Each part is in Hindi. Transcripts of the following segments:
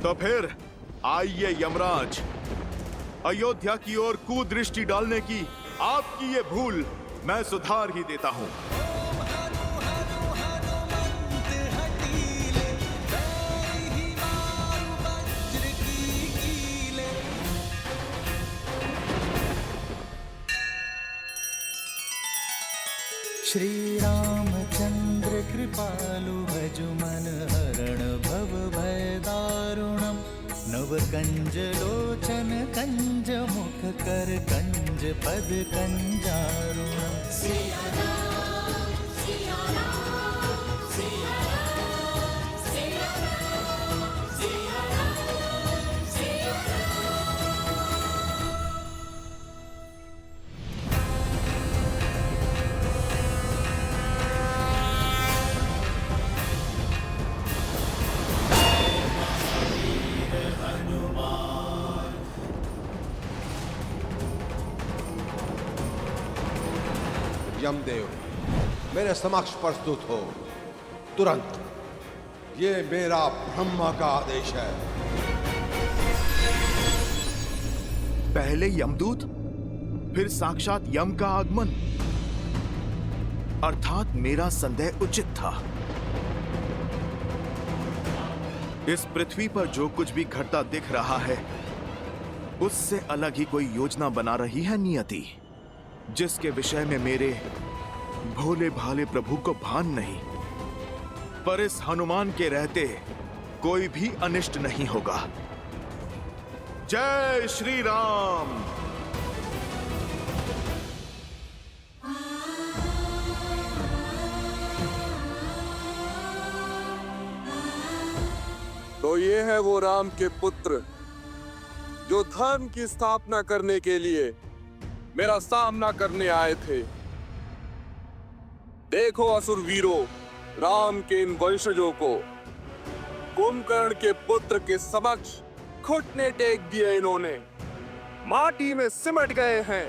तो फिर आइए यमराज, अयोध्या की ओर कुदृष्टि डालने की आपकी ये भूल मैं सुधार ही देता हूं। श्री रामचंद्र कृपालु भजु मन हरण भव भय दारुणम। नव कंज लोचन कंज मुख कर कंज पद कंजारुणम। यमदेव, मेरे समक्ष प्रस्तुत हो तुरंत। ये मेरा ब्रह्मा का आदेश है। पहले यमदूत, फिर साक्षात यम का आगमन। अर्थात मेरा संदेह उचित था। इस पृथ्वी पर जो कुछ भी घटता दिख रहा है, उससे अलग ही कोई योजना बना रही है नियति, जिसके विषय में मेरे भोले भाले प्रभु को भान नहीं। पर इस हनुमान के रहते कोई भी अनिष्ट नहीं होगा। जय श्री राम। तो ये है वो राम के पुत्र जो धर्म की स्थापना करने के लिए मेरा सामना करने आए थे। देखो असुर वीरों, राम के इन वंशजों को कुंभकर्ण के पुत्र के समक्ष घुटने टेक दिए। इन्होंने माटी में सिमट गए हैं।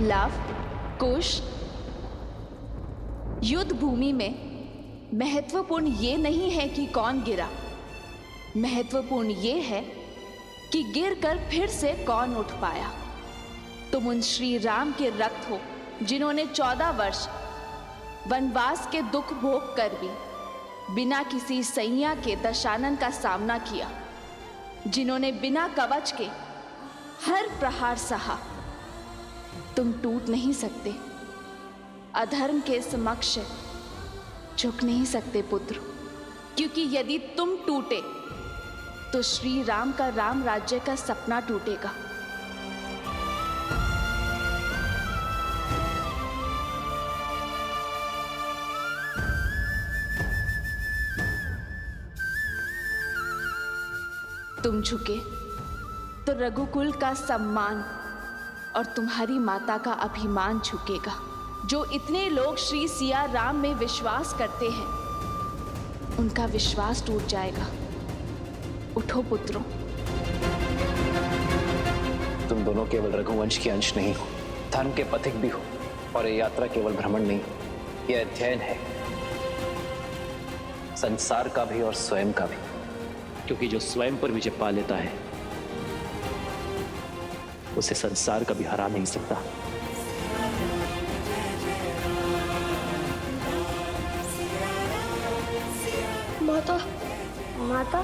लव, कुश, युद्ध भूमि में महत्वपूर्ण ये नहीं है कि कौन गिरा, महत्वपूर्ण ये है कि गिरकर फिर से कौन उठ पाया। तुम उन श्री राम के रक्त हो जिन्होंने 14 वर्ष वनवास के दुख भोग कर भी बिना किसी सैया के दशानन का सामना किया, जिन्होंने बिना कवच के हर प्रहार सहा। तुम टूट नहीं सकते, अधर्म के समक्ष झुक नहीं सकते पुत्र, क्योंकि यदि तुम टूटे तो श्री राम का राम राज्य का सपना टूटेगा। तुम झुके तो रघुकुल का सम्मान और तुम्हारी माता का अभिमान झुकेगा। जो इतने लोग श्री सिया राम में विश्वास करते हैं, उनका विश्वास टूट जाएगा। उठो पुत्रों। तुम दोनों केवल रघुवंश के अंश नहीं हो, धर्म के पथिक भी हो। और ये यात्रा केवल भ्रमण नहीं, यह अध्ययन है, संसार का भी और स्वयं का भी। क्योंकि जो स्वयं पर विजय पा लेता है, उसे संसार कभी हरा नहीं सकता। माता, माता,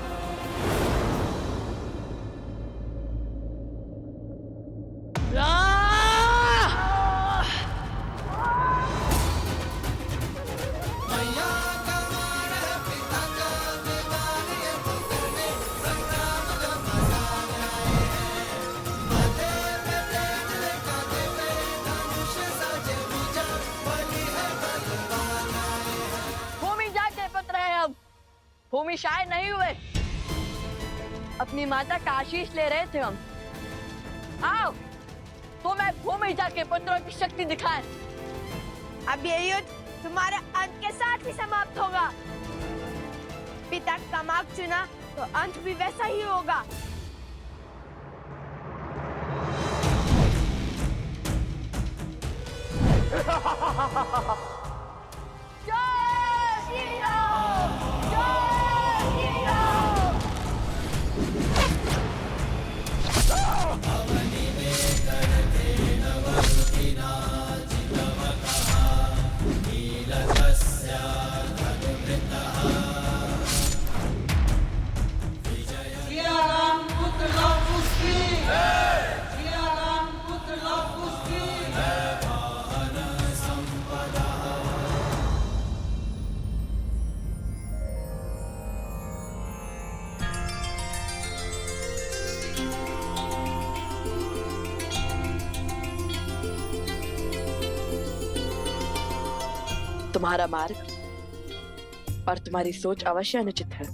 भूमि शायद नहीं हुए, अपनी माता का आशीष ले रहे थे हम। आओ तो मैं भूमि जाके पुत्रों की शक्ति दिखाए। अब ये युद्ध तुम्हारे अंत के साथ ही समाप्त होगा। पिता का मार्ग चुना तो अंत भी वैसा ही होगा। जय श्री राम, जय तुम्हारा मार्ग और तुम्हारी सोच अवश्य अनुचित है,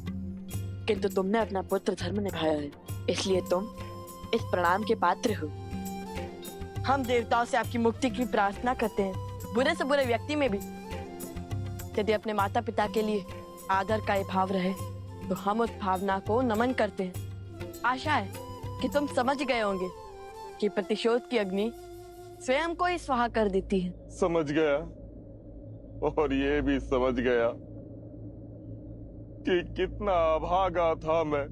किंतु तुमने अपना पुत्र धर्म निभाया है, इसलिए तुम इस प्रणाम के पात्र हो। हम देवताओं से आपकी मुक्ति की प्रार्थना करते हैं, बुरे से बुरे व्यक्ति में भी। यदि अपने माता पिता के लिए आदर का ये भाव रहे तो हम उस भावना को नमन करते हैं। आशा है कि तुम समझ गए होंगे कि प्रतिशोध की अग्नि स्वयं को ही स्वाहा कर देती है। समझ गया, और ये भी समझ गया कि कितना अभागा था मैं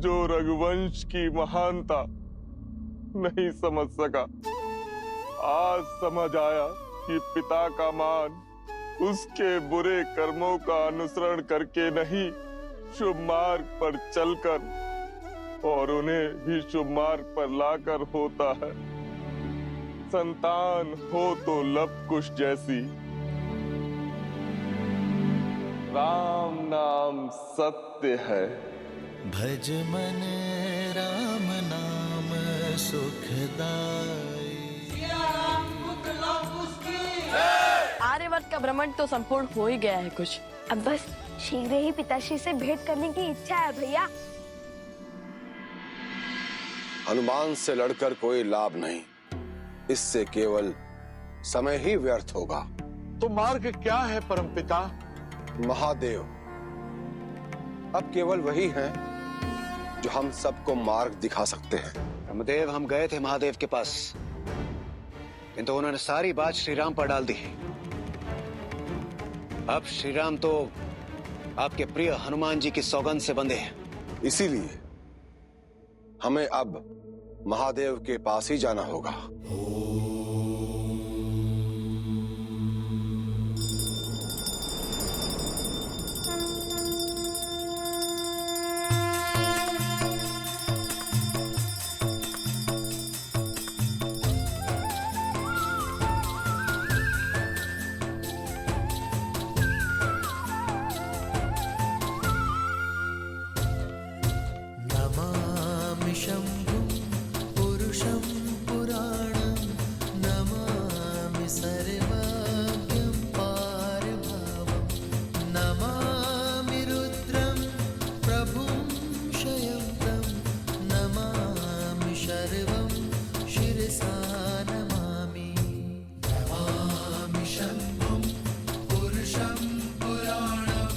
जो रघुवंश की महानता नहीं समझ सका। आज समझ आया कि पिता का मान उसके बुरे कर्मों का अनुसरण करके नहीं, शुभ मार्ग पर चलकर और उन्हें भी शुभ मार्ग पर लाकर होता है। संतान हो तो लव कुश जैसी। राम नाम सत्य है। भज मन राम नाम सुखदाई। आर्यवर्त का भ्रमण तो संपूर्ण हो ही गया है कुछ। अब बस शीघ्र ही पिताश्री से भेंट करने की इच्छा है भैया। हनुमान से लड़कर कोई लाभ नहीं, इससे केवल समय ही व्यर्थ होगा। तो मार्ग क्या है परमपिता? महादेव अब केवल वही हैं जो हम सबको मार्ग दिखा सकते हैं। ब्रह्मदेव, हम गए थे महादेव के पास, किंतु उन्होंने सारी बात श्रीराम पर डाल दी। अब श्रीराम तो आपके प्रिय हनुमान जी की सौगंध से बंधे हैं। इसीलिए हमें अब महादेव के पास ही जाना होगा। शंभुं पुरुषं पुराणं नमामि सर्वज्ञं पारभावं नमामि रुद्रं प्रभुं शयन्तं नमामि शर्वं शिरसा नमामि नमामि शंभुं पुरुषं पुराणं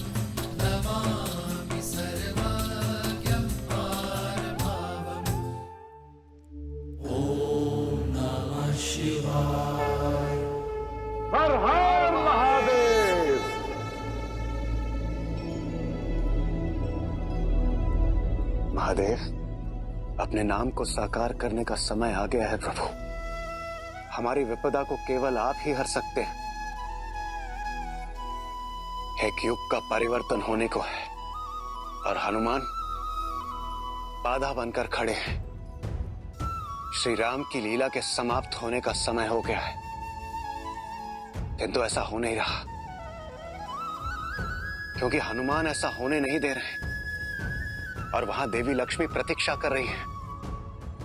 नमामि सर्वज्ञं हर हर महादेव। महादेव, अपने नाम को साकार करने का समय आ गया है प्रभु। हमारी विपदा को केवल आप ही हर सकते हैं। एक युग का परिवर्तन होने को है और हनुमान बाधा बनकर खड़े हैं। श्री राम की लीला के समाप्त होने का समय हो गया है, किंतु ऐसा हो नहीं रहा, क्योंकि हनुमान ऐसा होने नहीं दे रहे और वहां देवी लक्ष्मी प्रतीक्षा कर रही है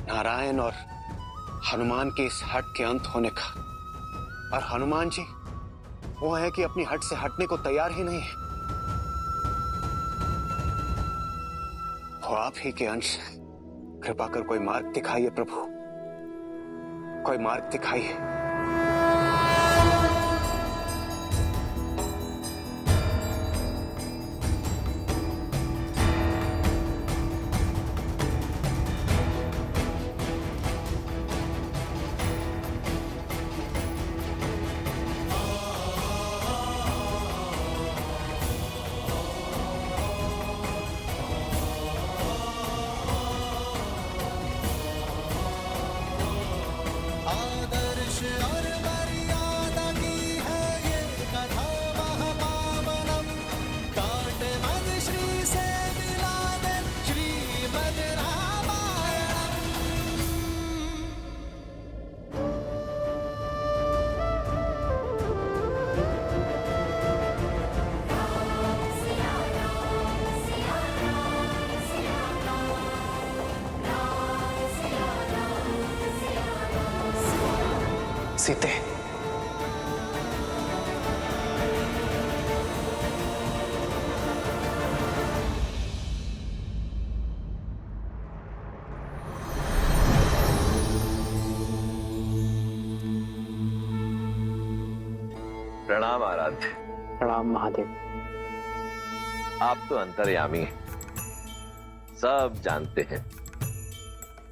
नारायण और हनुमान के इस हट के अंत होने का। और हनुमान जी वो है कि अपनी हट से हटने को तैयार ही नहीं है। वो आप ही के अंश हैं। कृपा कर कोई मार्ग दिखाइए प्रभु, कोई मार्ग दिखाइए। सीते, प्रणाम आराध्य। प्रणाम महादेव। आप तो अंतर्यामी हैं, सब जानते हैं,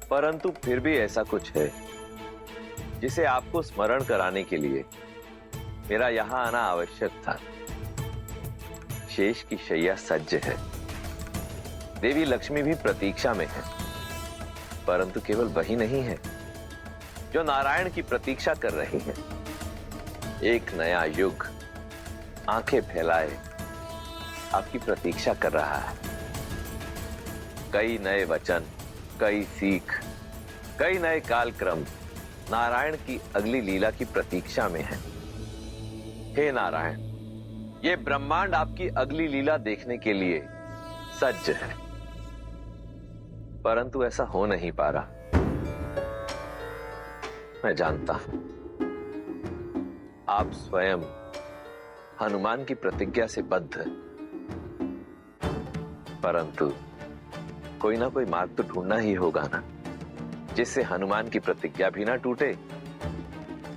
परंतु फिर भी ऐसा कुछ है जिसे आपको स्मरण कराने के लिए मेरा यहां आना आवश्यक था। शेष की शैया सज्ज है, देवी लक्ष्मी भी प्रतीक्षा में है, परंतु केवल वही नहीं है जो नारायण की प्रतीक्षा कर रही है। एक नया युग आंखें फैलाए आपकी प्रतीक्षा कर रहा है। कई नए वचन, कई सीख, कई नए कालक्रम नारायण की अगली लीला की प्रतीक्षा में है। हे नारायण, ये ब्रह्मांड आपकी अगली लीला देखने के लिए सज्ज है, परंतु ऐसा हो नहीं पा रहा। मैं जानता हूं आप स्वयं हनुमान की प्रतिज्ञा से बद्ध हैं, परंतु कोई ना कोई मार्ग तो ढूंढना ही होगा ना, जिससे हनुमान की प्रतिज्ञा भी ना टूटे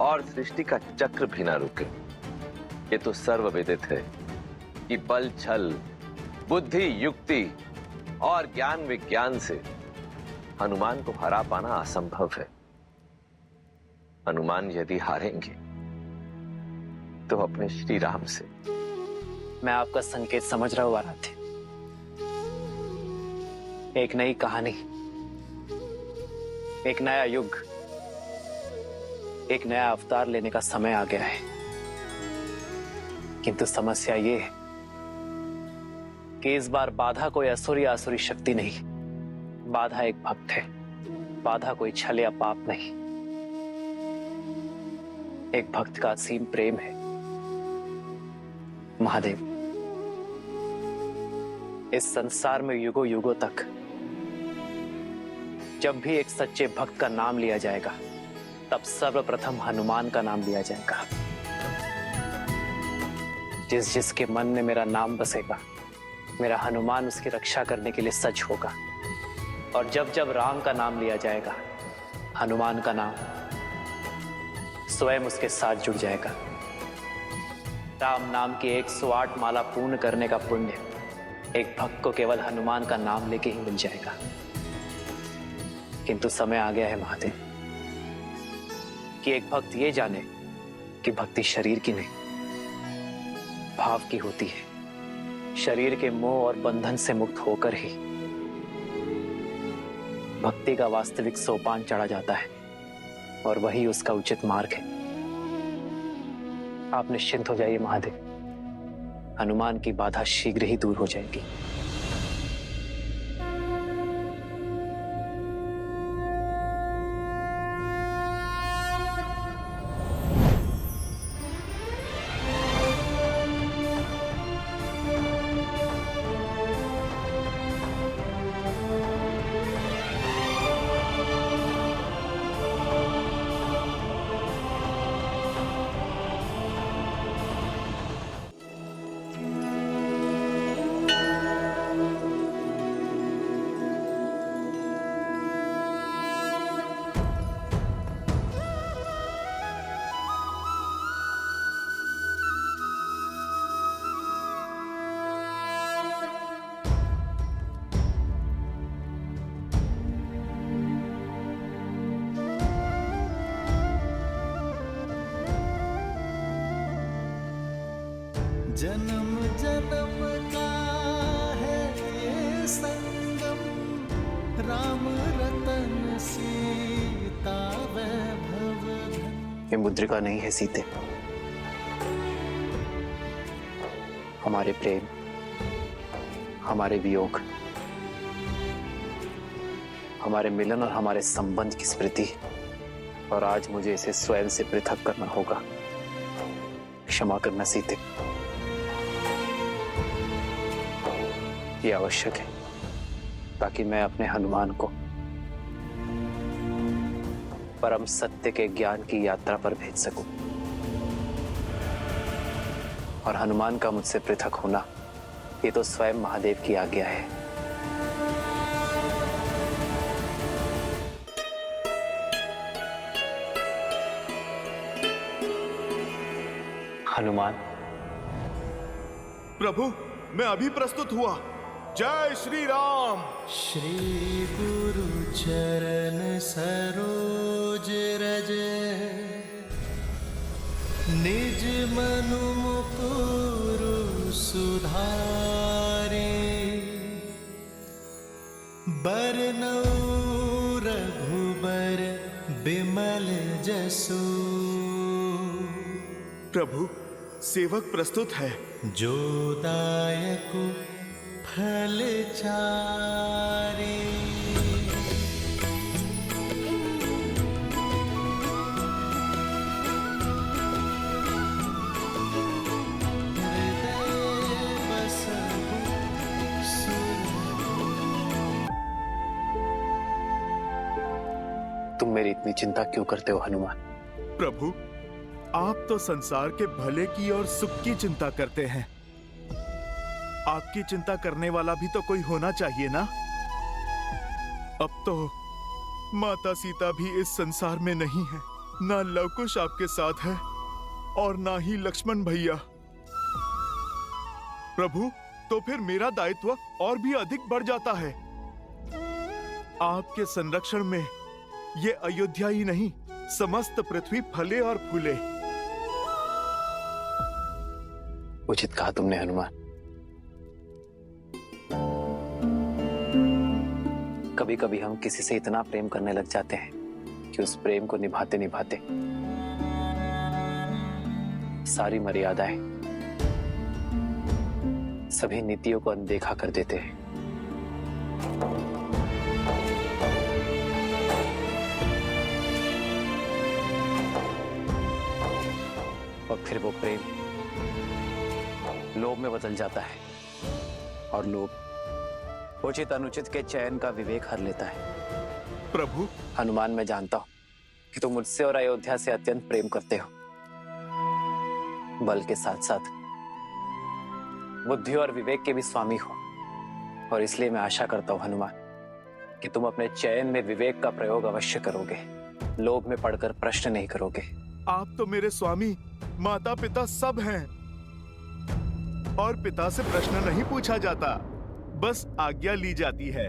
और सृष्टि का चक्र भी ना रुके। ये तो सर्वविदित है कि बल, छल, बुद्धि, युक्ति और ज्ञान विज्ञान से हनुमान को हरा पाना असंभव है। हनुमान यदि हारेंगे तो अपने श्री राम से। मैं आपका संकेत समझ रहा हूं आराध्य। एक नई कहानी, एक नया युग, एक नया अवतार लेने का समय आ गया है। किंतु समस्या ये है कि इस बार बाधा कोई असुर या आसुरी शक्ति नहीं, बाधा एक भक्त है। बाधा कोई छल या पाप नहीं, एक भक्त का असीम प्रेम है। महादेव, इस संसार में युगों युगों तक जब भी एक सच्चे भक्त का नाम लिया जाएगा, तब सर्वप्रथम हनुमान का नाम लिया जाएगा। जिस जिसके मन में मेरा नाम बसेगा, मेरा हनुमान उसकी रक्षा करने के लिए सज्ज होगा। और जब जब राम का नाम लिया जाएगा, हनुमान का नाम स्वयं उसके साथ जुड़ जाएगा। राम नाम की 108 माला पूर्ण करने का पुण्य एक भक्त को केवल हनुमान का नाम लेके ही मिल जाएगा। किंतु समय आ गया है महादेव कि एक भक्त ये जाने कि भक्ति शरीर की नहीं, भाव की होती है। शरीर के मोह और बंधन से मुक्त होकर ही भक्ति का वास्तविक सोपान चढ़ा जाता है, और वही उसका उचित मार्ग है। आप निश्चिंत हो जाइए महादेव, हनुमान की बाधा शीघ्र ही दूर हो जाएगी। जन्म जन्म का है ये संगम, राम रतन सीता वैभव धन। ये मुद्रिका नहीं है सीते, हमारे प्रेम, हमारे वियोग, हमारे मिलन और हमारे संबंध की स्मृति, और आज मुझे इसे स्वयं से पृथक करना होगा। क्षमा करना सीते, ये आवश्यक है ताकि मैं अपने हनुमान को परम सत्य के ज्ञान की यात्रा पर भेज सकूं। और हनुमान का मुझसे पृथक होना, ये तो स्वयं महादेव की आज्ञा है। हनुमान, प्रभु मैं अभी प्रस्तुत हुआ। जय श्री राम। श्री गुरु चरण सरोज रज, निज मनु मुकुरु सुधारे, बरनउँ रघुबर बिमल जसु। प्रभु सेवक प्रस्तुत है। जो दायकु फल चारे, तुम मेरी इतनी चिंता क्यों करते हो हनुमान? प्रभु आप तो संसार के भले की और सुख की चिंता करते हैं। आपकी चिंता करने वाला भी तो कोई होना चाहिए ना। अब तो माता सीता भी इस संसार में नहीं है, ना लवकुश आपके साथ है और ना ही लक्ष्मण भैया। प्रभु तो फिर मेरा दायित्व और भी अधिक बढ़ जाता है। आपके संरक्षण में ये अयोध्या ही नहीं, समस्त पृथ्वी फले और फूले। उचित कहा तुमने हनुमान। कभी कभी हम किसी से इतना प्रेम करने लग जाते हैं कि उस प्रेम को निभाते निभाते सारी मर्यादाएं, सभी नीतियों को अनदेखा कर देते हैं। और फिर वो प्रेम लोभ में बदल जाता है और लोभ उचित अनुचित के चयन का विवेक हर लेता है। प्रभु हनुमान मैं जानता हूं कि तुम मुझसे और अयोध्या से अत्यंत प्रेम करते हो। बल के साथ साथ बुद्धि और विवेक के भी स्वामी हो, और इसलिए मैं आशा करता हूं हनुमान कि तुम अपने चयन में विवेक का प्रयोग अवश्य करोगे, लोभ में पड़कर प्रश्न नहीं करोगे। आप तो मेरे स्वामी, माता पिता सब हैं, और पिता से प्रश्न नहीं पूछा जाता, बस आज्ञा ली जाती है।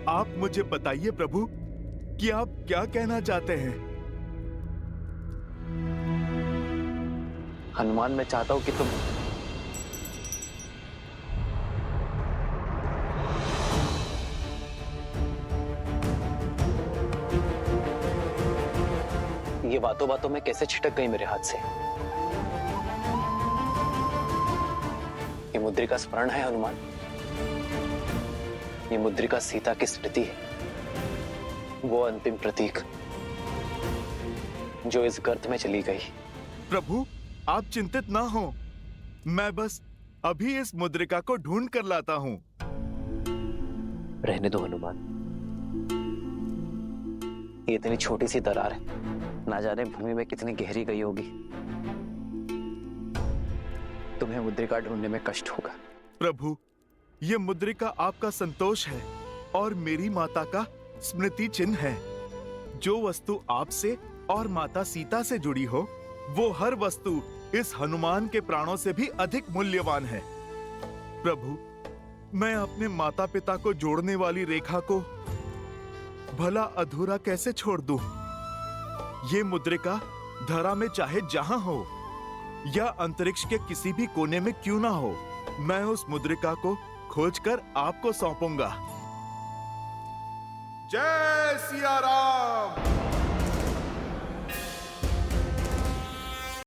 आप मुझे बताइए प्रभु कि आप क्या कहना चाहते हैं। हनुमान मैं चाहता हूं कि तुम ये बातों बातों में कैसे छिटक गई मेरे हाथ से। ये मुद्रिका स्मरण है हनुमान, ये मुद्रिका सीता की स्मृति है, वो अंतिम प्रतीक जो इस गर्त में चली गई। प्रभु आप चिंतित ना हो, मैं बस अभी इस मुद्रिका को ढूंढ कर लाता हूँ। रहने दो हनुमान, ये इतनी छोटी सी दरार है, ना जाने भूमि में कितनी गहरी गई होगी। तुम्हें मुद्रिका ढूंढने में कष्ट होगा। प्रभु ये मुद्रिका आपका संतोष है और मेरी माता का स्मृति चिन्ह है। जो वस्तु आपसे और माता सीता से जुड़ी हो, वो हर वस्तु इस हनुमान के प्राणों से भी अधिक मूल्यवान है। प्रभु मैं अपने माता पिता को जोड़ने वाली रेखा को भला अधूरा कैसे छोड़ दूं? ये मुद्रिका धरा में चाहे जहां हो या अंतरिक्ष के किसी भी कोने में क्यों ना हो, मैं उस मुद्रिका को खोजकर आपको सौंपूंगा। जय सिया राम।